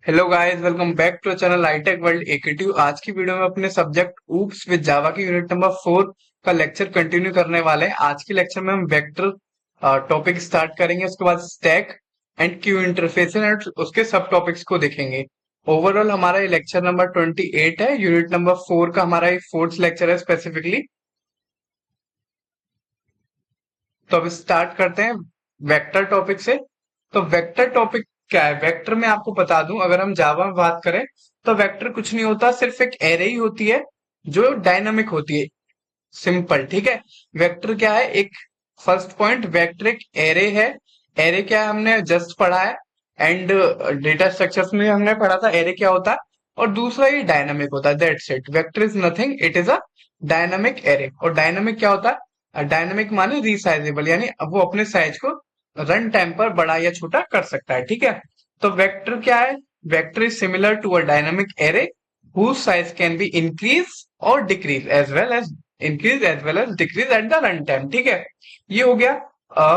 Hello guys, welcome back to channel hitech world एकेटिव। आज की वीडियो में अपने सब्जेक्ट ऊप्स विद जावा की यूनिट नंबर 4 का लेक्चर कंटिन्यू करने वाले हैं। आज के लेक्चर में हम वेक्टर टॉपिक स्टार्ट करेंगे, उसके बाद stack and Q interface and उसके सब टॉपिक्स को देखेंगे। ओवरऑल हमारा ये लेक्चर नंबर 28 है। यूनिट नंबर 4 का हमारा ये फोर्थ लेक्चर है स्पेसिफिकली। तो अब स्टार्ट करते हैं वेक्टर टॉपिक से। तो वेक्टर टॉपिक क्या है? वेक्टर में आपको बता दूं, अगर हम जावा में बात करें तो वेक्टर कुछ नहीं होता, सिर्फ एक एरे ही होती है जो डायनामिक होती है। सिंपल, ठीक है। वेक्टर क्या है? एक फर्स्ट पॉइंट, वेक्टर एक एरे है। एरे क्या है हमने जस्ट पढ़ा है, एंड डेटा स्ट्रक्चर्स में हमने पढ़ा था एरे क्या होता है। और दूसरा ये डायनामिक होता है, that's it. Vector is nothing, it is a dynamic array. और डायनामिक क्या होता है? डायनामिक माने रिसाइजेबल, यानी अब वो अपने साइज को रन टाइम पर बड़ा या छोटा कर सकता है, ठीक है। तो वेक्टर क्या है? Vector is similar to a dynamic array whose size can be increase or decrease as well as decrease at the runtime, ठीक है। ये हो गया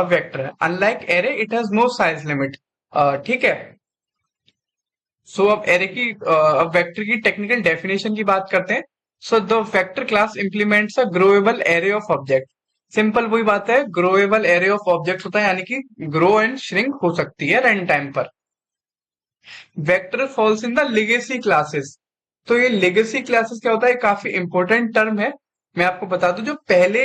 vector. Unlike array it has no size limit, ठीक है। सो अब एरे की अब वेक्टर की टेक्निकल डेफिनेशन की बात करते हैं। So the vector class implements a growable array of object. Simple वही बात है, ग्रोएबल एरे ऑफ ऑब्जेक्ट होता है, यानी कि ग्रो एंड श्रिंक हो सकती है रन टाइम पर। Vector falls in the legacy classes. तो ये लेगेसी क्लासेस क्या होता है? काफी इंपॉर्टेंट टर्म है। मैं आपको बता दूं, जो पहले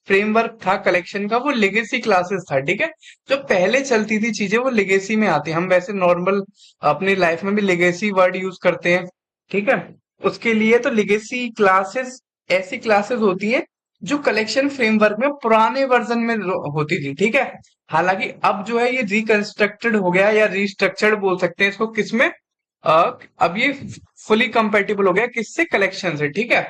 फ्रेमवर्क था कलेक्शन का वो लेगेसी क्लासेस था, ठीक है। जो पहले चलती थी चीजें वो लेगेसी में आती है। हम वैसे नॉर्मल अपनी लाइफ में भी लेगेसी वर्ड यूज करते हैं, ठीक है। उसके लिए तो लेगेसी क्लासेस ऐसी क्लासेस होती है जो कलेक्शन फ्रेमवर्क में पुराने वर्जन में होती थी, ठीक है। हालांकि अब जो है ये रिकंस्ट्रक्टेड हो गया, या रिस्ट्रक्चर्ड बोल सकते हैं इसको, किसमें? अब ये फुली कंपेटिबल हो गया किससे? कलेक्शन से, ठीक है।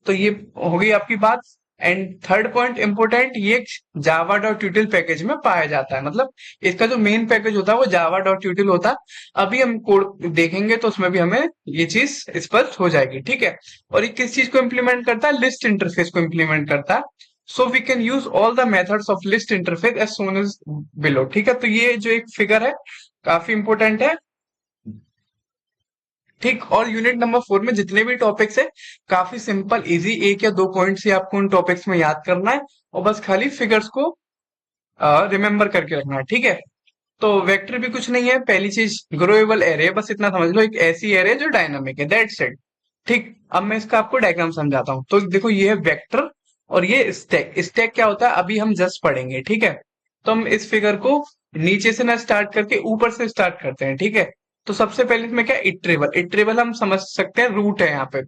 तो ये हो गई आपकी बात। एंड थर्ड पॉइंट इंपोर्टेंट, ये जावा डॉट यूटिल पैकेज में पाया जाता है। मतलब इसका जो मेन पैकेज होता है वो जावा डॉट यूटिल होता है। अभी हम कोड देखेंगे तो उसमें भी हमें ये चीज स्पष्ट हो जाएगी, ठीक है। और ये किस चीज को इम्प्लीमेंट करता है? लिस्ट इंटरफेस को इम्प्लीमेंट करता है। So we can use all the methods of list interface as soon as below, ठीक है। तो ये जो एक फिगर है काफी इंपोर्टेंट है, ठीक। और यूनिट नंबर 4 में जितने भी टॉपिक्स है काफी सिंपल इजी, एक या दो पॉइंट्स ही आपको उन टॉपिक्स में याद करना है, और बस खाली फिगर्स को रिमेंबर करके रखना है, ठीक है। तो वेक्टर भी कुछ नहीं है, पहली चीज ग्रोएबल एरे, बस इतना समझ लो, एक ऐसी एरे जो डायनामिक है, दैट्स इट, ठीक। अब मैं इसका आपको डायग्राम समझाता हूँ। तो देखो, ये है वेक्टर और ये स्टैक। स्टैक क्या होता है अभी हम जस्ट पढ़ेंगे, ठीक है। तो हम इस फिगर को नीचे से ना स्टार्ट करके ऊपर से स्टार्ट करते हैं, ठीक है। तो सबसे पहले इसमें क्या? इटरेबल। इटरेबल हम समझ सकते हैं रूट है यहाँ पे,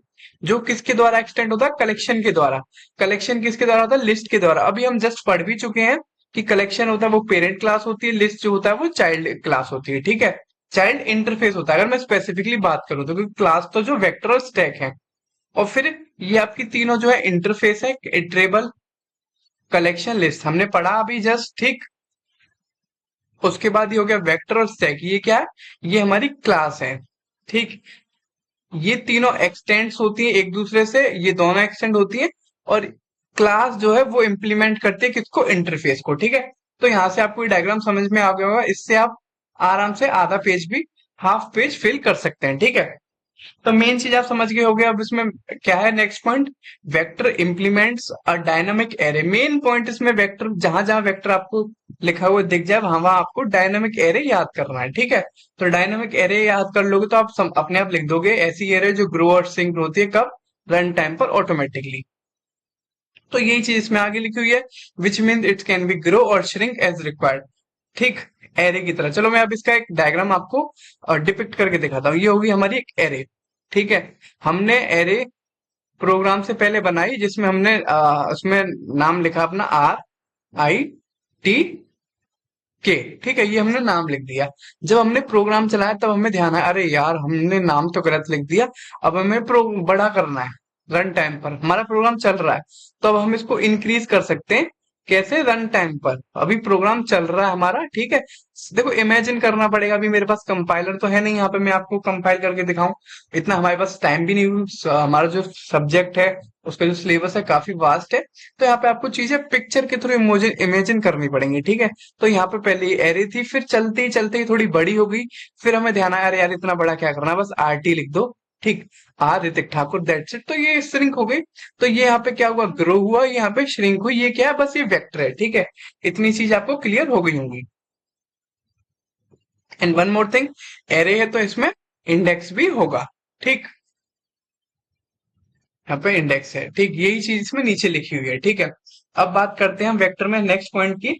जो किसके द्वारा एक्सटेंड होता है? कलेक्शन के द्वारा। कलेक्शन किसके द्वारा होता है? लिस्ट के द्वारा। अभी हम जस्ट पढ़ भी चुके हैं कि कलेक्शन होता है वो पेरेंट क्लास होती है, लिस्ट जो होता है वो चाइल्ड क्लास होती है, ठीक है। चाइल्ड इंटरफेस होता है। अगर मैं स्पेसिफिकली बात करूं तो क्लास तो जो वेक्टर और स्टैक है, और फिर ये आपकी तीनों जो है इंटरफेस है, इटरेबल, कलेक्शन, लिस्ट, हमने पढ़ा अभी जस्ट, ठीक। उसके बाद ये हो गया वेक्टर और स्टैक। ये क्या है? ये हमारी क्लास है, ठीक। ये तीनों एक्सटेंड्स होती है एक दूसरे से, ये दोनों एक्सटेंड होती है। और क्लास जो है वो इंप्लीमेंट करती है किसको? इंटरफेस को, ठीक है। तो यहां से आपको ये डायग्राम समझ में आ गया होगा। इससे आप आराम से आधा पेज भी, हाफ पेज फिल कर सकते हैं, ठीक है। तो मेन चीज आप समझ गए होगे। अब इसमें क्या है नेक्स्ट पॉइंट? वेक्टर इंप्लीमेंट्स अ डायनामिक एरे। मेन पॉइंट इसमें वेक्टर, जहां जहां वेक्टर आपको लिखा हुआ दिख जाए वहां वहां आपको डायनामिक एरे याद करना है, ठीक है। तो डायनामिक एरे याद कर लोगे तो आप अपने आप लिख दोगे ऐसी एरे जो ग्रो और सिंक होती है, कब? रन टाइम पर ऑटोमेटिकली। तो यही चीज इसमें आगे लिखी हुई है, which mean it can be grow और श्रिंक एज रिक्वायर्ड, ठीक। एरे की तरह। चलो मैं अब इसका एक डायग्राम आपको डिपिक्ट करके दिखाता हूँ। ये होगी हमारी एक एरे, ठीक है। हमने एरे प्रोग्राम से पहले बनाई, जिसमें हमने उसमें नाम लिखा अपना RIT के, ठीक है। ये हमने नाम लिख दिया। जब हमने प्रोग्राम चलाया तब हमें ध्यान आया, अरे यार हमने नाम तो गलत लिख दिया। अब हमें बड़ा करना है, रन टाइम पर हमारा प्रोग्राम चल रहा है। तो अब हम इसको इंक्रीज कर सकते हैं कैसे? रन टाइम पर, अभी प्रोग्राम चल रहा है हमारा, ठीक है। देखो इमेजिन करना पड़ेगा, अभी मेरे पास कंपाइलर तो है नहीं यहाँ पे मैं आपको कंपाइल करके दिखाऊं, इतना हमारे पास टाइम भी नहीं हमारा जो सब्जेक्ट है उसका जो सिलेबस है काफी वास्ट है। तो यहाँ पे आपको चीजें पिक्चर के थ्रू इमेजिन करनी पड़ेंगी, ठीक है। तो यहाँ पे पहले एरे थी, फिर चलते ही थोड़ी बड़ी हो गई, फिर हमें ध्यान आया, अरे यार इतना बड़ा क्या करना, बस आरटी लिख दो, ठीक। R Hrithik Thakur, that's it. तो ये श्रिंक हो गई। तो ये यहाँ पे क्या हुआ, ग्रो हुआ, यहाँ पे श्रिंक हुई, ये क्या है, बस ये वेक्टर है, ठीक है। इतनी चीज आपको क्लियर हो गई होंगी। And one more thing, array है तो इसमें इंडेक्स भी होगा, ठीक। यहाँ पे इंडेक्स है, ठीक, यही चीज इसमें नीचे लिखी हुई है, ठीक है। अब बात करते हैं हम वेक्टर में नेक्स्ट पॉइंट की।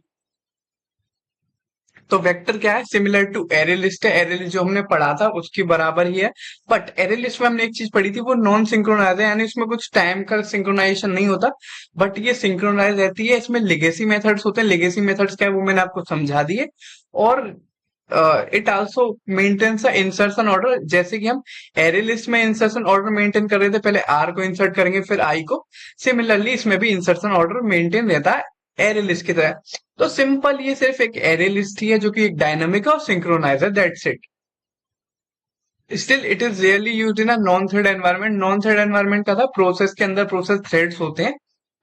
तो वेक्टर क्या है, सिमिलर टू एरे लिस्ट है, एरे लिस्ट जो हमने पढ़ा था उसकी बराबर ही है। बट एरे लिस्ट में हमने एक चीज पढ़ी थी, वो नॉन सिंक्रोनाइज है, यानी इसमें कुछ टाइम का सिंक्रोनाइजेशन नहीं होता, बट ये सिंक्रोनाइज रहती है। इसमें लेगेसी मेथड्स होते हैं, लेगेसी मेथड्स क्या है वो मैंने आपको समझा दिए। और it also maintains insertion order, जैसे कि हम एरे लिस्ट में इंसर्शन ऑर्डर मेंटेन कर रहे थे, पहले आर को इंसर्ट करेंगे फिर आई को, सिमिलरली इसमें भी इंसर्शन ऑर्डर मेंटेन रहता है एरे लिस्ट की तरह। तो सिंपल ये सिर्फ एक एरे लिस्ट ही है जो कि एक डायनामिक और सिंक्रोनाइज है, that's it. Still it is rarely used in a non thread environment. Non thread environment का था, प्रोसेस के अंदर प्रोसेस थ्रेड्स होते हैं,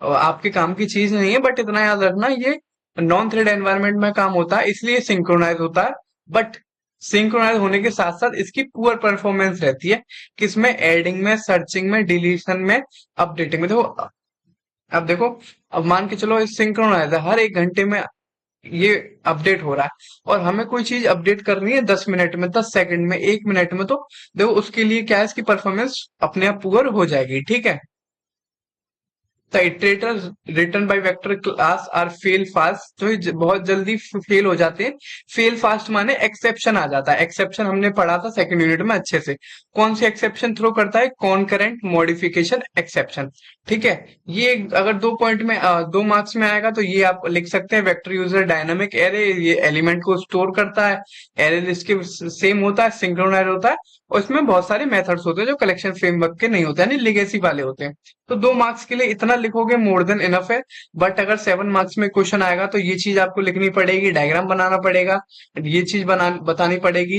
और आपके काम की चीज नहीं है, बट इतना याद रखना ये नॉन थ्रेड एनवायरनमेंट में काम होता है, इसलिए सिंक्रोनाइज होता है। बट सिंक्रोनाइज होने के साथ साथ इसकी पुअर परफॉर्मेंस रहती है, किसमें, एडिंग में, सर्चिंग में, डिलीशन में, अपडेटिंग में। देखो अब देखो, अब मान के चलो सिंक्रोनाइज है, हर एक घंटे में ये अपडेट हो रहा है, और हमें कोई चीज अपडेट करनी है 10 मिनट में, 10 सेकंड में, 1 मिनट में, तो देखो उसके लिए क्या है, इसकी परफॉर्मेंस अपने आप पुअर हो जाएगी, ठीक है। The iterators return by vector class are fail fast, जो बहुत जल्दी फेल हो जाते हैं। फेल फास्ट माने एक्सेप्शन आ जाता है, एक्सेप्शन हमने पढ़ा था सेकंड यूनिट में अच्छे से। कौन सी एक्सेप्शन थ्रो करता है, कॉन्करेंट मॉडिफिकेशन एक्सेप्शन, ठीक है। ये अगर 2 पॉइंट में 2 मार्क्स में आएगा तो ये आप लिख सकते हैं, वेक्टर यूजर डायनामिक एरे, ये एलिमेंट को स्टोर करता है, एरे लिस्ट के सेम होता है, सिंक्रोनाइज होता है, और इसमें बहुत सारे मेथड्स होते हैं जो कलेक्शन फ्रेमवर्क के नहीं होते, यानी लिगेसी वाले होते हैं। तो 2 मार्क्स के लिए इतना लिखोगे मोर देन इनफ है। बट अगर 7 मार्क्स में क्वेश्चन आएगा तो ये चीज आपको लिखनी पड़ेगी, डायग्राम बनाना पड़ेगा, ये चीज बना बतानी पड़ेगी,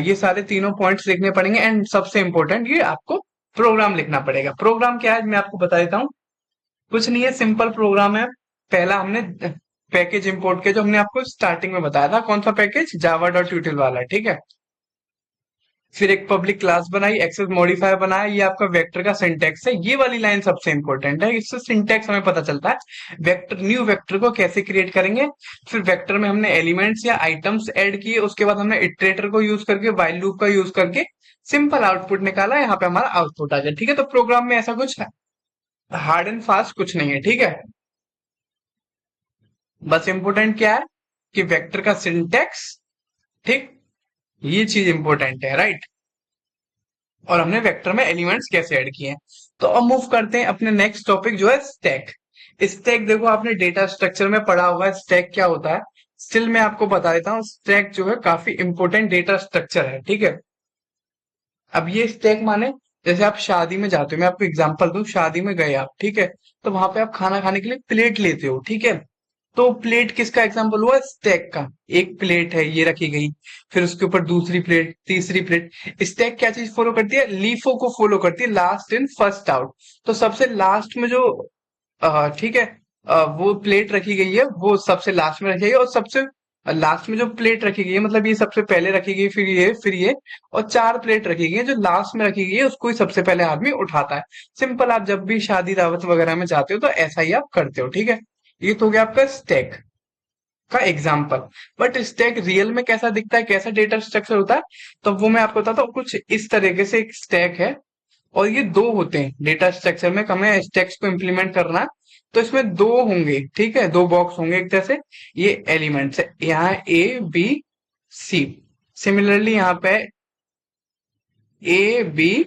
ये सारे तीनों पॉइंट्स लिखने पड़ेंगे, एंड सबसे इंपॉर्टेंट ये आपको प्रोग्राम लिखना पड़ेगा। प्रोग्राम क्या है मैं आपको बता देता हूँ, कुछ नहीं है, सिंपल प्रोग्राम है। पहला हमने पैकेज इंपोर्ट किया, जो हमने आपको स्टार्टिंग में बताया था, कौन सा पैकेज, जावा डॉट यूटिल वाला, ठीक है। फिर एक पब्लिक क्लास बनाई, एक्सेस मॉडिफायर बनाया, ये आपका वेक्टर का सिंटेक्स है, ये वाली लाइन सबसे इंपॉर्टेंट है, इससे सिंटेक्स हमें पता चलता है वेक्टर, न्यू वेक्टर को कैसे क्रिएट करेंगे। फिर वेक्टर में हमने एलिमेंट्स या आइटम्स ऐड किए, उसके बाद हमने इटरेटर को यूज करके, व्हाइल लूप का यूज करके सिंपल आउटपुट निकाला, यहाँ पे हमारा आउटपुट आ गया, ठीक है। तो प्रोग्राम में ऐसा कुछ हार्ड एंड फास्ट कुछ नहीं है, ठीक है। बस इंपॉर्टेंट क्या है कि वेक्टर का सिंटेक्स, ठीक, ये चीज इंपॉर्टेंट है, राइट। और हमने वेक्टर में एलिमेंट्स कैसे ऐड किए हैं। तो अब मूव करते हैं अपने नेक्स्ट टॉपिक जो है स्टैक। स्टैक देखो आपने डेटा स्ट्रक्चर में पढ़ा होगा स्टैक क्या होता है, स्टिल मैं आपको बता देता हूँ, स्टैक जो है काफी इंपॉर्टेंट डेटा स्ट्रक्चर है, ठीक है। अब ये स्टैक माने, जैसे आप शादी में जाते हो, मैं आपको एग्जांपल दूं, शादी में गए आप, ठीक है, तो वहां पे आप खाना खाने के लिए प्लेट लेते हो, ठीक है। तो प्लेट किसका एग्जांपल हुआ, स्टैक का। एक प्लेट है ये रखी गई, फिर उसके ऊपर दूसरी प्लेट, तीसरी प्लेट। स्टैक क्या चीज फॉलो करती है, लीफो को फॉलो करती है, लास्ट इन फर्स्ट आउट। तो सबसे लास्ट में जो ठीक है, वो प्लेट रखी गई है वो सबसे लास्ट में रखी गई है, और सबसे लास्ट में जो प्लेट रखी गई है, मतलब ये सबसे पहले रखी गई, फिर ये, और 4 प्लेट रखी गई है, जो लास्ट में रखी गई है उसको ही सबसे पहले आदमी उठाता है। सिंपल, आप जब भी शादी दावत वगैरह में जाते हो तो ऐसा ही आप करते हो, ठीक है। ये तो हो गया आपका स्टैक का एग्जाम्पल। बट स्टैक रियल में कैसा दिखता है, कैसा डेटा स्ट्रक्चर होता है, तो वो मैं आपको बताता हूँ। कुछ इस तरीके से एक स्टैक है, और ये दो होते हैं डेटा स्ट्रक्चर में, हमें स्टैक्स को इम्प्लीमेंट करना है, तो इसमें दो होंगे, ठीक है, दो बॉक्स होंगे एक तरह से। ये एलिमेंट्स है, यहाँ ए बी सी, सिमिलरली यहाँ पे ए बी,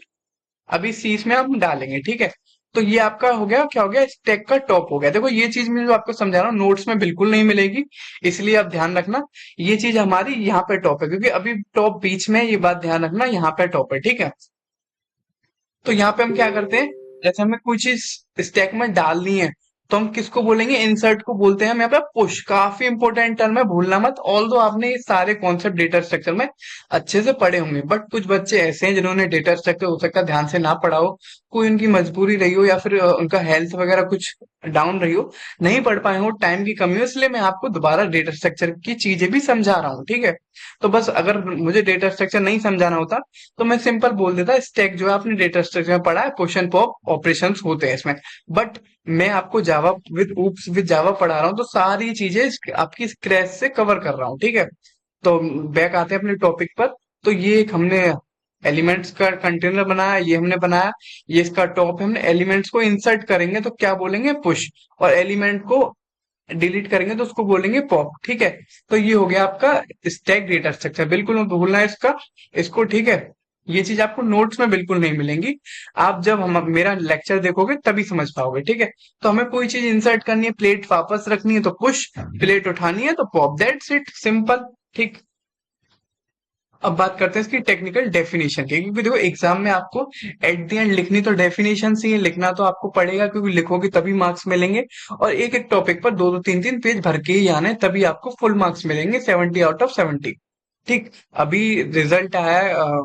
अभी सी इसमें हम डालेंगे, ठीक है। तो ये आपका हो गया, क्या हो गया, स्टैक का टॉप हो गया। देखो ये चीज मैं जो आपको समझा रहा हूँ नोट्स में बिल्कुल नहीं मिलेगी, इसलिए आप ध्यान रखना, ये चीज हमारी यहाँ पे टॉप है, क्योंकि अभी टॉप बीच में है, ये बात ध्यान रखना, यहाँ पे टॉप है, ठीक है। तो यहाँ पे हम क्या करते हैं, जैसे हमें कोई चीज स्टैक में डालनी है, तो हम किसको बोलेंगे, इंसर्ट को बोलते हैं हम यहाँ पे पुश। काफी इंपॉर्टेंट टर्म है, भूलना मत। ऑल दो आपने ये सारे कॉन्सेप्ट डेटा स्ट्रक्चर में अच्छे से पढ़े होंगे, बट कुछ बच्चे ऐसे हैं जिन्होंने डेटा स्ट्रक्चर हो सकता है ध्यान से ना पढ़ा हो, कोई उनकी मजबूरी रही हो, या फिर उनका हेल्थ वगैरह कुछ डाउन रही हो, नहीं पढ़ पाए हो, टाइम की कमी हो, इसलिए मैं आपको दोबारा डेटा स्ट्रक्चर की चीजें भी समझा रहा हूँ, ठीक है। तो बस अगर मुझे डेटा स्ट्रक्चर नहीं समझाना होता तो मैं सिंपल बोल देता, स्टैक जो है आपने डेटा स्ट्रक्चर में पढ़ा है, पुश एंड पॉप ऑपरेशन होते हैं इसमें। बट मैं आपको जावा विद जावा पढ़ा रहा हूँ, तो सारी चीजें आपकी स्क्रैच से कवर कर रहा हूँ, ठीक है। तो बैक आते हैं अपने टॉपिक पर। तो ये एक हमने एलिमेंट्स का कंटेनर बनाया, ये हमने बनाया, ये इसका टॉप है। हमने एलिमेंट्स को इंसर्ट करेंगे तो क्या बोलेंगे, पुश। और एलिमेंट को डिलीट करेंगे तो उसको बोलेंगे पॉप, ठीक है। तो ये हो गया आपका स्टैक डेटा स्ट्रक्चर। बिल्कुल मत भूलना है इसका, इसको, ठीक है। ये चीज आपको नोट्स में बिल्कुल नहीं मिलेंगी, आप जब हम मेरा लेक्चर देखोगे तभी समझ पाओगे, ठीक है। तो हमें कोई चीज इंसर्ट करनी है, प्लेट वापस रखनी है तो पुश, प्लेट उठानी है तो पॉप, दैट्स इट, सिंपल, ठीक। अब बात करते हैं इसकी टेक्निकल डेफिनेशन की, क्योंकि देखो एग्जाम में आपको एट द एंड लिखनी तो डेफिनेशन ही है, लिखना तो आपको पड़ेगा, क्योंकि लिखोगे तभी मार्क्स मिलेंगे। और एक एक टॉपिक पर दो दो तीन तीन पेज भर के ही आने, तभी आपको फुल मार्क्स मिलेंगे, 70 आउट ऑफ 70, ठीक। अभी रिजल्ट आया है,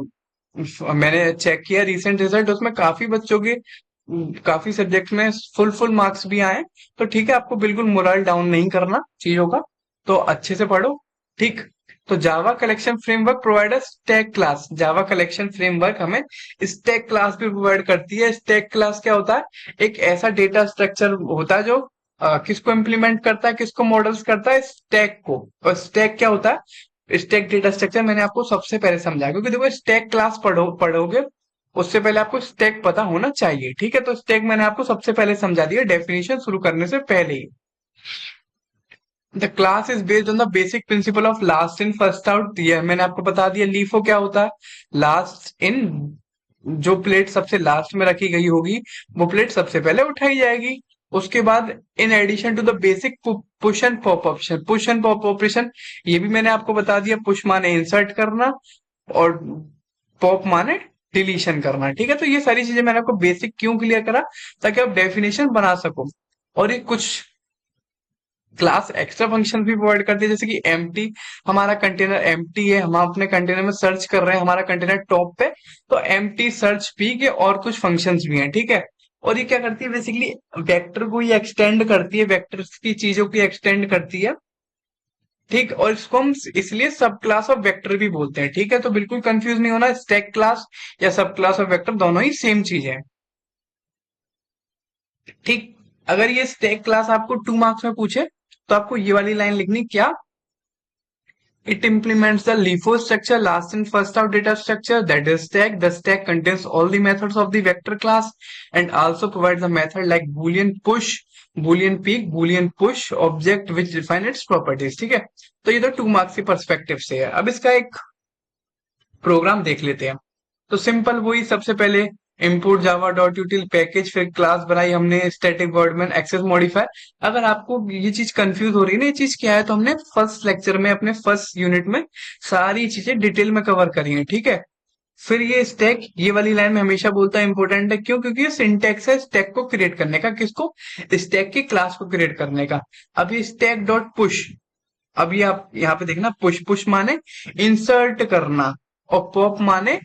मैंने चेक किया रिसेंट रिजल्ट, उसमें काफी बच्चों के काफी सब्जेक्ट में फुल फुल मार्क्स भी आए। तो ठीक है, आपको बिल्कुल मोरल डाउन नहीं करना चीजों का, तो अच्छे से पढ़ो, ठीक। तो जावा collection framework provide a stack class. Java collection framework हमें स्टैक क्लास भी प्रोवाइड करती है। स्टैक क्लास क्या होता है, एक ऐसा डेटा स्ट्रक्चर होता है जो किसको इम्प्लीमेंट करता है, किसको मॉडल्स करता है, स्टैक को। और स्टैक क्या होता है, स्टैक डेटा स्ट्रक्चर मैंने आपको सबसे पहले समझाया, क्योंकि देखो स्टैक क्लास पढ़ोगे उससे पहले आपको स्टैक पता होना चाहिए, ठीक है। तो स्टैक मैंने आपको सबसे पहले समझा दिया डेफिनेशन शुरू करने से पहले ही। The class is based on the basic principle of last in first out, ये मैंने आपको बता दिया। लीफो क्या होता है, लास्ट इन, जो प्लेट सबसे लास्ट में रखी गई होगी वो प्लेट सबसे पहले उठाई जाएगी। उसके बाद in addition to the basic push and pop option, push and pop operation ये भी मैंने आपको बता दिया। पुश माने इंसर्ट करना और पॉप माने डिलीशन करना, ठीक है। तो ये सारी चीजें मैंने आपको बेसिक क्यों क्लियर करा, ताकि आप डेफिनेशन बना सको। और ये कुछ क्लास एक्स्ट्रा फंक्शन भी प्रोवाइड करती है, जैसे कि एम्प्टी। हमारा कंटेनर एम्प्टी है, हम अपने कंटेनर में सर्च कर रहे हैं, हमारा कंटेनर टॉप पे, तो एम्प्टी सर्च पी के और कुछ फंक्शंस भी हैं, ठीक है। और ये क्या करती है, बेसिकली वेक्टर को ये एक्सटेंड करती है, वेक्टर्स की चीजों की एक्सटेंड करती है, ठीक। और इसको हम इसलिए सब क्लास ऑफ वेक्टर भी बोलते हैं, ठीक है। तो बिल्कुल कंफ्यूज नहीं होना, स्टैक क्लास या सब क्लास ऑफ वेक्टर दोनों ही सेम चीज है, ठीक। अगर ये स्टैक क्लास आपको 2 मार्क्स में पूछे तो आपको ये वाली लाइन लिखनी, क्या, it implements the LIFO structure, last in first out data structure, that is stack. The stack contains all the methods of the vector class and also provides a method like boolean push, boolean peek, boolean push object which define its properties, ठीक है। तो ये तो 2 marks के perspective से है। अब इसका एक प्रोग्राम देख लेते हैं। तो सिंपल वही, सबसे पहले import java dot util package, फिर क्लास बनाई हमने स्टैटिक वर्डमैन एक्सेस मॉडिफायर। अगर आपको ये चीज कंफ्यूज हो रही है ना, ये चीज क्या है, तो हमने फर्स्ट लेक्चर में अपने फर्स्ट यूनिट में सारी चीजें डिटेल में कवर करी है, ठीक है। फिर ये स्टैक, ये वाली लाइन में हमेशा बोलता है इंपॉर्टेंट है, क्यों, क्योंकि ये सिंटेक्स है स्टैक को क्रिएट करने का, किसको, स्टैक की क्लास को क्रिएट करने का। अब ये स्टैक डॉट पुश, अब ये आप यहाँ पे देखना, पुश पुश माने इंसर्ट करना और पॉप माने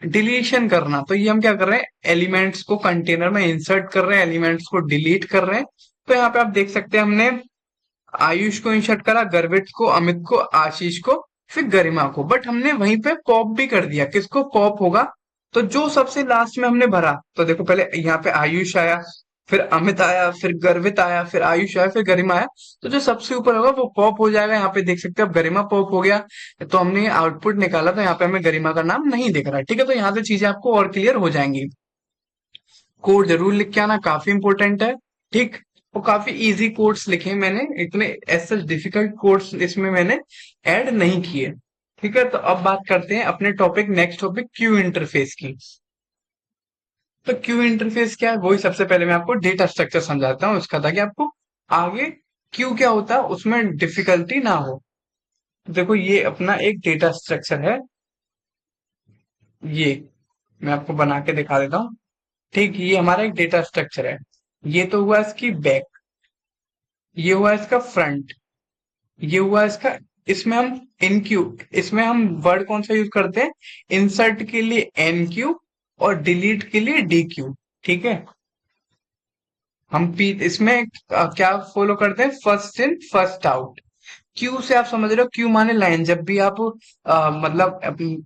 डिलीशन करना। तो ये हम क्या कर रहे हैं, एलिमेंट्स को कंटेनर में इंसर्ट कर रहे हैं, एलिमेंट्स को डिलीट कर रहे हैं। तो यहाँ पे आप देख सकते हैं, हमने आयुष को इंसर्ट करा, गर्वित को, अमित को, आशीष को, फिर गरिमा को, बट हमने वहीं पे पॉप भी कर दिया। किसको पॉप होगा, तो जो सबसे लास्ट में हमने भरा, तो देखो पहले यहाँ पे आयुष आया, फिर अमित आया, फिर गर्वित आया, फिर आयुष आया, फिर गरिमा आया। तो जो सबसे ऊपर होगा वो पॉप हो जाएगा। यहाँ पे देख सकते हैं अब गरिमा पॉप हो गया। तो हमने आउटपुट निकाला, तो यहाँ पे हमें गरिमा का नाम नहीं दिख रहा, ठीक है। तो यहाँ से चीजें आपको और क्लियर हो जाएंगी। कोड जरूर लिख के आना, काफी इंपॉर्टेंट है, ठीक। वो काफी इजी कोड्स लिखे हैं मैंने, इतने ऐसे डिफिकल्ट कोड्स इसमें मैंने ऐड नहीं किए, ठीक है। तो अब बात करते हैं अपने topic, next topic Q interface की। तो क्यू इंटरफेस क्या है, वही सबसे पहले मैं आपको डेटा स्ट्रक्चर समझाता हूँ उसका, ताकि आपको आगे क्यू क्या होता है उसमें डिफिकल्टी ना हो। देखो ये अपना एक डेटा स्ट्रक्चर है, ये मैं आपको बना के दिखा देता हूँ, ठीक। ये हमारा एक डेटा स्ट्रक्चर है, ये तो हुआ इसकी बैक। ये हुआ इसका फ्रंट, ये हुआ इसका, इसमें हम इन क्यू, इसमें हम वर्ड कौन सा यूज करते हैं, इंसर्ट के लिए एन क्यू और डिलीट के लिए डी क्यू। ठीक है, हम पी इसमें क्या फॉलो करते हैं, first in first out. Q से आप समझ रहे हो, क्यू माने लाइन। जब भी आप मतलब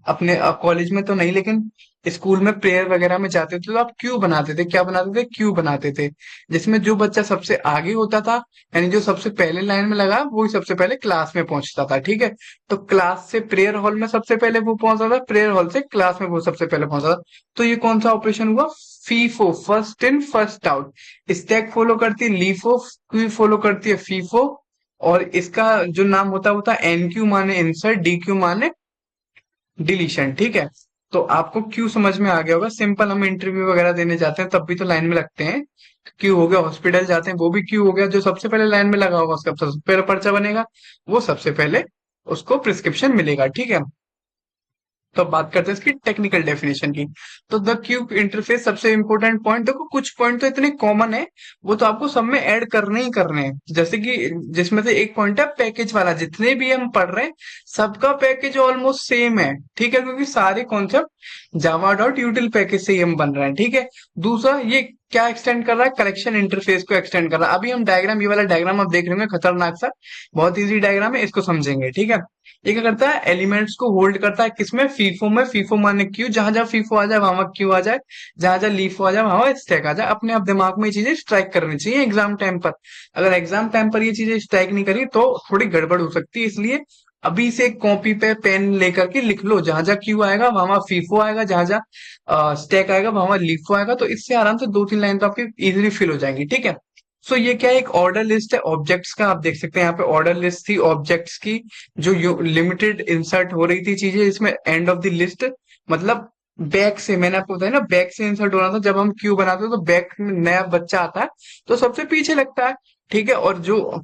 अपने कॉलेज में तो नहीं, लेकिन स्कूल में प्रेयर वगैरह में जाते थे तो आप क्यू बनाते थे, क्या बनाते थे, क्यू बनाते थे। जिसमें जो बच्चा सबसे आगे होता था, यानी जो सबसे पहले लाइन में लगा, वो ही सबसे पहले क्लास में पहुंचता था। ठीक है, तो क्लास से प्रेयर हॉल में सबसे पहले वो पहुंचता था, प्रेयर हॉल से क्लास में वो सबसे पहले पहुंचता था। तो ये कौन सा ऑपरेशन हुआ, FIFO, first in first out. Stack follow करती है लीफो, क्यू फॉलो करती है फीफो, और इसका जो नाम होता है वो था एन क्यू माने इंसर्ट, डी क्यू माने डिलीशन। ठीक है, तो आपको क्यू समझ में आ गया होगा। सिंपल हम इंटरव्यू वगैरह देने जाते हैं तब भी तो लाइन में लगते हैं। क्यू हो गया, हॉस्पिटल जाते हैं वो भी क्यू हो गया, जो सबसे पहले लाइन में लगा होगा उसका सबसे पहले पर्चा बनेगा, वो सबसे पहले उसको प्रिस्क्रिप्शन मिलेगा। ठीक है, तो अब बात करते हैं इसकी टेक्निकल डेफिनेशन की। तो द क्यूब इंटरफेस सबसे इंपॉर्टेंट पॉइंट, देखो कुछ पॉइंट तो इतने कॉमन है, वो तो आपको सब में ऐड करने ही करने हैं। जैसे कि जिसमें से एक पॉइंट है पैकेज वाला, जितने भी हम पढ़ रहे हैं सबका पैकेज ऑलमोस्ट सेम है। ठीक है, क्योंकि सारे कॉन्सेप्ट जावा डॉट यूटिल पैकेज से ही हम बन रहे हैं। ठीक है, दूसरा ये क्या एक्सटेंड कर रहा है, कलेक्शन इंटरफेस को एक्सटेंड कर रहा है। अभी हम डायग्राम, ये वाला डायग्राम आप देख रहे होंगे खतरनाक सा, बहुत इजी डायग्राम है, इसको समझेंगे। ठीक है, ये क्या करता है, एलिमेंट्स को होल्ड करता है किसमें, फीफो में। फीफो माने क्यू, जहां जहां फीफो आ जाए वहां क्यू आ जाए, जहां जहां लीफो आ जाए वहां स्टैक आ जाए। अपने आप दिमाग में ये चीजें स्ट्राइक करनी चाहिए एग्जाम टाइम पर। अगर एग्जाम टाइम पर ये चीजें स्ट्राइक नहीं करी तो थोड़ी गड़बड़ हो सकती है। इसलिए अभी से कॉपी पे पेन लेकर के लिख लो, जहां जहां क्यू आएगा वहां वहां फीफो आएगा, जहां जहां स्टैक आएगा वहां वहां लीफो आएगा। तो इससे आराम से दो तीन लाइन तो आपकी इजीली फिल हो जाएंगी। ठीक है, सो ये क्या है, एक ऑर्डर लिस्ट है ऑब्जेक्ट्स का। आप देख सकते हैं यहाँ पे ऑर्डर लिस्ट थी ऑब्जेक्ट्स की, जो लिमिटेड इंसर्ट हो रही थी चीजें इसमें, एंड ऑफ द लिस्ट। मतलब बैक से, मैंने आपको बताया ना, बैक से इंसर्ट हो रहा था। जब हम क्यू बनाते हैं तो बैक में नया बच्चा आता है तो सबसे पीछे लगता है। ठीक है, और जो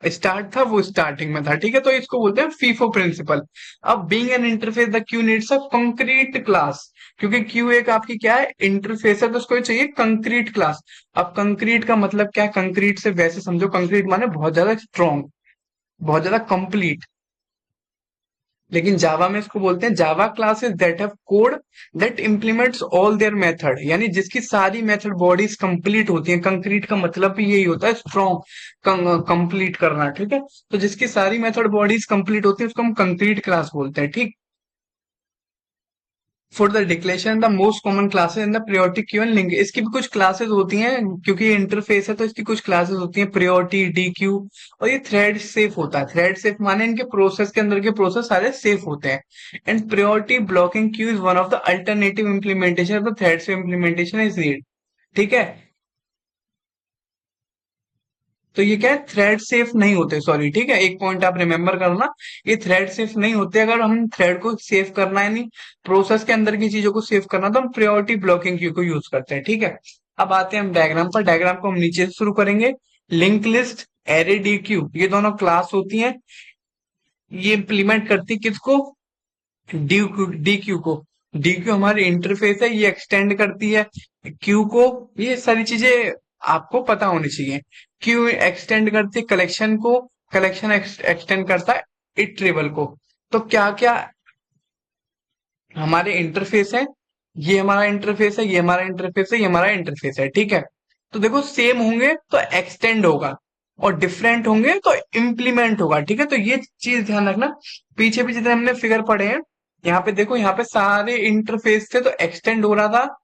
स्टार्ट था वो स्टार्टिंग में था। ठीक है, तो इसको बोलते हैं फीफो प्रिंसिपल। अब being an interface the Q needs a concrete class, क्योंकि क्यू एक आपकी क्या है, इंटरफेस है, तो उसको चाहिए कंक्रीट क्लास। अब कंक्रीट का मतलब क्या है, कंक्रीट से वैसे समझो, कंक्रीट माने बहुत ज्यादा स्ट्रॉन्ग, बहुत ज्यादा कंप्लीट। लेकिन जावा में इसको बोलते हैं Java classes that have code that implements all their method, यानी जिसकी सारी मेथड बॉडीज कंप्लीट होती हैं। कंक्रीट का मतलब भी यही होता है, स्ट्रॉन्ग, कंप्लीट करना। ठीक है, तो जिसकी सारी मेथड बॉडीज कंप्लीट होती है उसको हम कंक्रीट क्लास बोलते हैं। ठीक, for the declaration the most common classes in the priority Q and link, इसकी भी कुछ क्लासेस होती हैं, क्योंकि ये इंटरफेस है तो इसकी कुछ क्लासेस होती हैं, प्रियोरिटी, डी क्यू। और ये थ्रेड सेफ होता है। थ्रेड सेफ माने इनके प्रोसेस के अंदर के प्रोसेस सारे सेफ होते हैं। And priority blocking Q is one of the alternative implementation of the thread safe implementation is need. ठीक है, तो ये क्या है, थ्रेड सेफ नहीं होते, सॉरी। ठीक है, एक पॉइंट आप रिमेम्बर करना, ये थ्रेड सेफ नहीं होते। अगर हम थ्रेड को सेव करना है, नहीं प्रोसेस के अंदर की चीजों को सेव करना, तो हम प्रायोरिटी ब्लॉकिंग क्यू को यूज करते हैं। ठीक है, अब आते हैं हम डायग्राम पर। डायग्राम को हम नीचे से शुरू करेंगे। Link list, array, D Q, ये दोनों क्लास होती हैं। ये इंप्लीमेंट करती किसको, डी क्यू, डी क्यू को। डी क्यू हमारी इंटरफेस है, ये एक्सटेंड करती है क्यू को। ये सारी चीजें आपको पता होनी चाहिए। क्यू एक्सटेंड करती है कलेक्शन को, कलेक्शन एक्सटेंड करता है इटरेबल को। तो क्या क्या हमारे इंटरफेस है, ये हमारा इंटरफेस है, ये हमारा इंटरफेस है, ये हमारा इंटरफेस है। ठीक है, तो देखो सेम होंगे तो एक्सटेंड होगा, और डिफरेंट होंगे तो इम्प्लीमेंट होगा। ठीक है, तो ये चीज ध्यान रखना। पीछे भी जितने हमने फिगर पढ़े हैं, यहाँ पे देखो, यहाँ पे सारे इंटरफेस थे तो एक्सटेंड हो रहा था,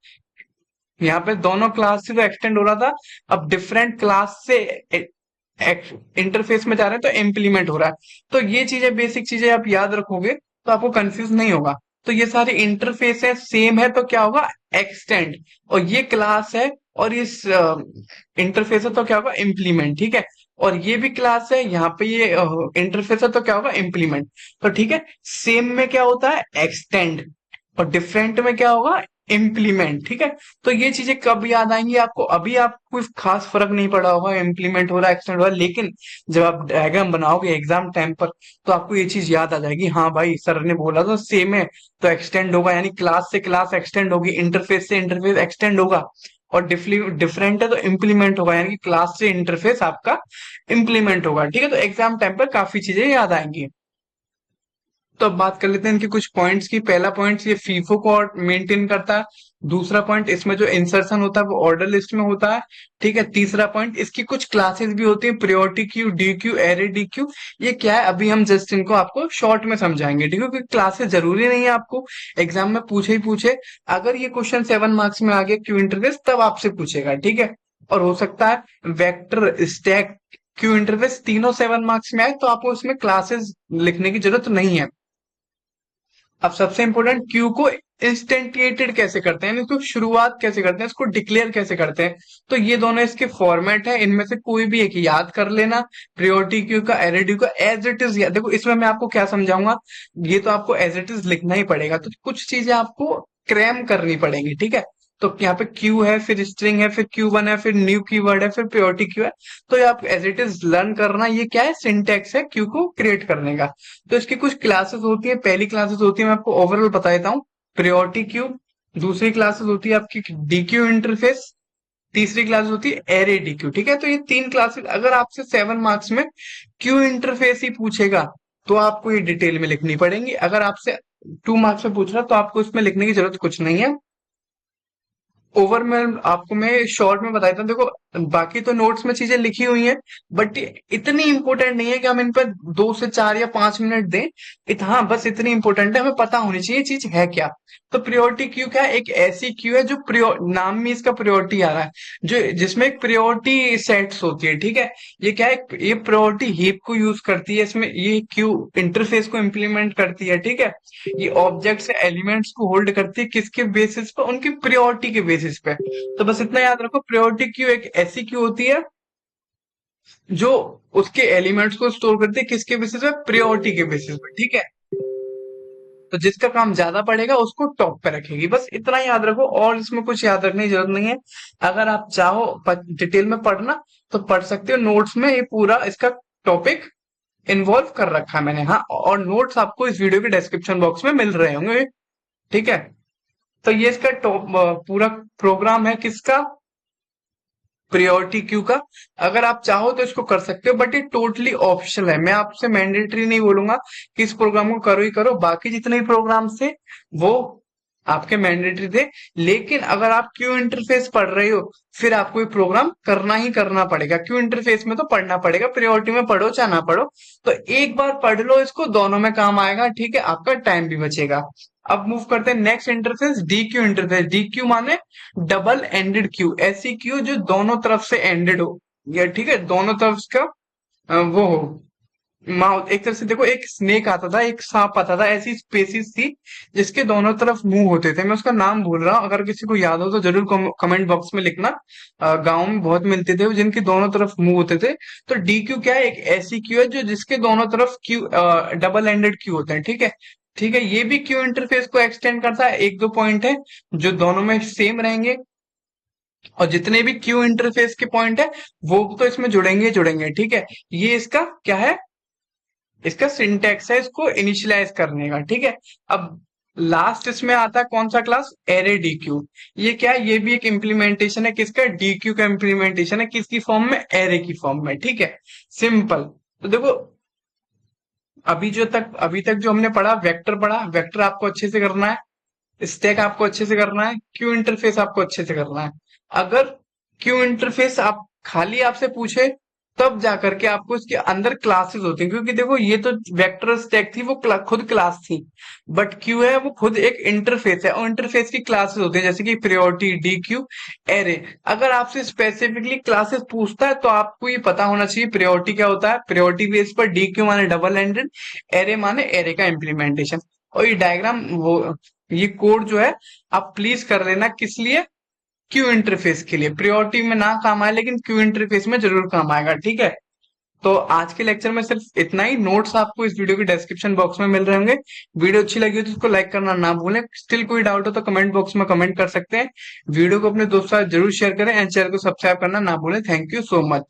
यहाँ पे दोनों क्लास से तो एक्सटेंड हो रहा था। अब डिफरेंट क्लास से इंटरफेस में जा रहे हैं तो इम्प्लीमेंट हो रहा है। तो ये चीजें, बेसिक चीजें आप याद रखोगे तो आपको कंफ्यूज नहीं होगा। तो ये सारे इंटरफेस है, सेम है, तो क्या होगा, एक्सटेंड। और ये क्लास है और इस इंटरफेस है तो क्या होगा, इम्प्लीमेंट। ठीक है, और ये भी क्लास है, यहाँ पे ये इंटरफेस है तो क्या होगा, इम्प्लीमेंट। तो ठीक है, सेम में क्या होता है, एक्सटेंड, और डिफरेंट में क्या होगा, इम्प्लीमेंट। ठीक है, तो ये चीजें कब याद आएंगी आपको, अभी आपको कोई खास फर्क नहीं पड़ा होगा, इम्प्लीमेंट हो रहा है, एक्सटेंड हो रहा है, लेकिन जब आप डायग्राम बनाओगे एग्जाम टाइम पर तो आपको ये चीज याद आ जाएगी। हाँ भाई, सर ने बोला था सेम है तो एक्सटेंड होगा, यानी क्लास से क्लास एक्सटेंड होगी, इंटरफेस से इंटरफेस एक्सटेंड होगा। और डिफरेंट है तो इम्प्लीमेंट होगा, यानी कि क्लास से इंटरफेस आपका इम्प्लीमेंट होगा। ठीक है, तो एग्जाम टाइम पर काफी चीजें याद आएंगी। तो अब बात कर लेते हैं इनके कुछ पॉइंट्स की। पहला पॉइंट, ये फीफो को मेंटेन करता है। दूसरा पॉइंट, इसमें जो इंसर्शन होता है वो ऑर्डर लिस्ट में होता है। ठीक है, तीसरा पॉइंट, इसकी कुछ क्लासेस भी होती है, priority queue, D Q, array D Q. ये क्या है अभी हम जस्ट इनको आपको शॉर्ट में समझाएंगे। ठीक है, क्योंकि क्लासेस जरूरी नहीं है आपको एग्जाम में पूछे ही पूछे। अगर ये क्वेश्चन 7 मार्क्स में आ गया क्यू इंटरफेस, तब आपसे पूछेगा। ठीक है, और हो सकता है वेक्टर, स्टैक, क्यू इंटरफेस तीनों 7 मार्क्स में आए, तो आपको इसमें क्लासेस लिखने की जरूरत नहीं है। अब सबसे इंपॉर्टेंट, क्यू को इंस्टेंटिएटेड कैसे करते हैं, इसको शुरुआत कैसे करते हैं, इसको डिक्लेयर कैसे करते हैं। तो ये दोनों इसके फॉर्मेट है, इनमें से कोई भी एक याद कर लेना। प्रायोरिटी क्यू का, एलईडी का एज इट इज। देखो इसमें मैं आपको क्या समझाऊंगा, ये तो आपको एज इट इज लिखना ही पड़ेगा, तो कुछ चीजें आपको क्रैम करनी पड़ेंगी। ठीक है, तो यहाँ पे क्यू है, फिर स्ट्रिंग है, फिर क्यू वन है, फिर न्यू कीवर्ड है, फिर प्रायोरिटी क्यू है। तो ये आप एज इट इज लर्न करना, ये क्या है, सिंटेक्स है क्यू को क्रिएट करने का। तो इसकी कुछ क्लासेस होती है। पहली क्लासेस होती है, मैं आपको ओवरऑल बता देता हूँ, प्रायोरिटी क्यू। दूसरी क्लासेस होती है आपकी डीक्यू इंटरफेस। तीसरी क्लास होती है एरे डीक्यू। ठीक है, तो ये तीन क्लासेस, अगर आपसे 7 मार्क्स में क्यू इंटरफेस ही पूछेगा तो आपको ये डिटेल में लिखनी पड़ेंगी। अगर आपसे 2 मार्क्स में पूछ रहा तो आपको इसमें लिखने की जरूरत कुछ नहीं है। ओवर में आपको मैं शॉर्ट में बताता हूँ। देखो बाकी तो नोट्स में चीजें लिखी हुई हैं, बट इतनी इंपॉर्टेंट नहीं है कि हम इन पर 2 से 4 या 5 मिनट दें। हाँ, बस इतनी इंपॉर्टेंट है, हमें पता होनी चाहिए चीज है क्या। तो प्रायोरिटी क्यू क्या है, एक ऐसी क्यू है जो नाम में इसका प्रायोरिटी आ रहा है, जो जिसमें एक प्रायोरिटी सेट्स होती है। ठीक है, ये क्या है, ये प्रायोरिटी हीप को यूज करती है, इसमें ये क्यू इंटरफेस को इम्प्लीमेंट करती है। ठीक है, ये ऑब्जेक्ट्स एलिमेंट्स को होल्ड करती है, किसके बेसिस पे, उनकी प्रायोरिटी के बेसिस पे। तो बस इतना याद रखो, प्रायोरिटी क्यू एक ऐसी क्यू होती है जो उसके एलिमेंट्स को स्टोर करती है, किसके बेसिस पे, प्रायोरिटी के बेसिस पे। ठीक है, तो जिसका काम ज्यादा पड़ेगा उसको टॉप पे रखेगी। बस इतना ही याद रखो, और इसमें कुछ याद रखने की जरूरत नहीं है। अगर आप चाहो डिटेल में पढ़ना तो पढ़ सकते हो, नोट्स में ये पूरा इसका टॉपिक इन्वॉल्व कर रखा है मैंने। हाँ, और नोट्स आपको इस वीडियो के डिस्क्रिप्शन बॉक्स में मिल रहे होंगे। ठीक है, तो ये इसका टॉप पूरा प्रोग्राम है किसका, प्रायोरिटी क्यू का। अगर आप चाहो तो इसको कर सकते हो, बट ये टोटली ऑप्शनल है। मैं आपसे मैंडेटरी नहीं बोलूंगा कि इस प्रोग्राम को करो ही करो, बाकी जितने भी प्रोग्राम थे वो आपके मैंडेटरी थे। लेकिन अगर आप क्यू इंटरफेस पढ़ रहे हो, फिर आपको ये प्रोग्राम करना ही करना पड़ेगा। क्यू इंटरफेस में तो पढ़ना पड़ेगा, प्रायोरिटी में पढ़ो चाहे ना पढ़ो, तो एक बार पढ़ लो इसको, दोनों में काम आएगा। ठीक है, आपका टाइम भी बचेगा। अब मूव करते हैं next interface, D Q interface. D Q माने डबल एंडेड क्यू, ऐसी क्यू जो दोनों तरफ से एंडेड हो, या ठीक है दोनों तरफ का वो हो, माउथ। एक तरफ से देखो, एक स्नेक आता था, एक सांप आता था, ऐसी स्पेसीज थी जिसके दोनों तरफ मुंह होते थे। मैं उसका नाम भूल रहा हूँ, अगर किसी को याद हो तो जरूर कमेंट बॉक्स में लिखना। गांव में बहुत मिलते थे वो, जिनके दोनों तरफ मुंह होते थे। तो डी क्यू क्या है, एक ऐसी क्यू है जो जिसके दोनों तरफ क्यू डबल एंडेड क्यू होते हैं। ठीक है, ठीक है, ये भी क्यू इंटरफेस को एक्सटेंड करता है। एक दो पॉइंट है जो दोनों में सेम रहेंगे, और जितने भी क्यू इंटरफेस के पॉइंट है वो तो इसमें जुड़ेंगे जुड़ेंगे। ठीक है, ये इसका क्या है, इसका सिंटेक्स है इसको इनिशियलाइज करने का। ठीक है, अब लास्ट इसमें आता है कौन सा क्लास, एरे डीक्यू। ये क्या है, ये भी एक इम्प्लीमेंटेशन है किसका, डीक्यू का इम्प्लीमेंटेशन है, किसकी फॉर्म में, एरे की फॉर्म में। ठीक है, सिंपल। तो देखो अभी तक जो हमने पढ़ा, वेक्टर पढ़ा, वेक्टर आपको अच्छे से करना है, स्टैक आपको अच्छे से करना है, क्यू इंटरफेस आपको अच्छे से करना है। अगर क्यू इंटरफेस आप खाली आपसे पूछे, तब जाकर के आपको इसके अंदर क्लासेस होती हैं। क्योंकि देखो ये तो वेक्टर स्टैक थी, वो खुद क्लास थी, बट क्यू है वो खुद एक इंटरफेस है, और इंटरफेस की क्लासेस होती है, जैसे कि प्रायोरिटी, डी क्यू, एरे। अगर आपसे स्पेसिफिकली क्लासेस पूछता है तो आपको ये पता होना चाहिए प्रायोरिटी क्या होता है, प्रायोरिटी बेस पर, डी क्यू माने डबल एंडेड, एरे माने एरे का इम्प्लीमेंटेशन। और ये डायग्राम वो, ये कोड जो है आप प्लीज कर लेना, किस लिए, क्यू इंटरफेस के लिए। प्रायोरिटी में ना काम आए लेकिन क्यू इंटरफेस में जरूर काम आएगा। ठीक है, तो आज के लेक्चर में सिर्फ इतना ही। नोट्स आपको इस वीडियो के डिस्क्रिप्शन बॉक्स में मिल रहे होंगे। वीडियो अच्छी लगी हो तो उसको लाइक करना ना भूलें। स्टिल कोई डाउट हो तो कमेंट बॉक्स में कमेंट कर सकते हैं। वीडियो को अपने दोस्तों के साथ जरूर शेयर करें, एंड चैनल को सब्सक्राइब करना ना भूलें। Thank you so much.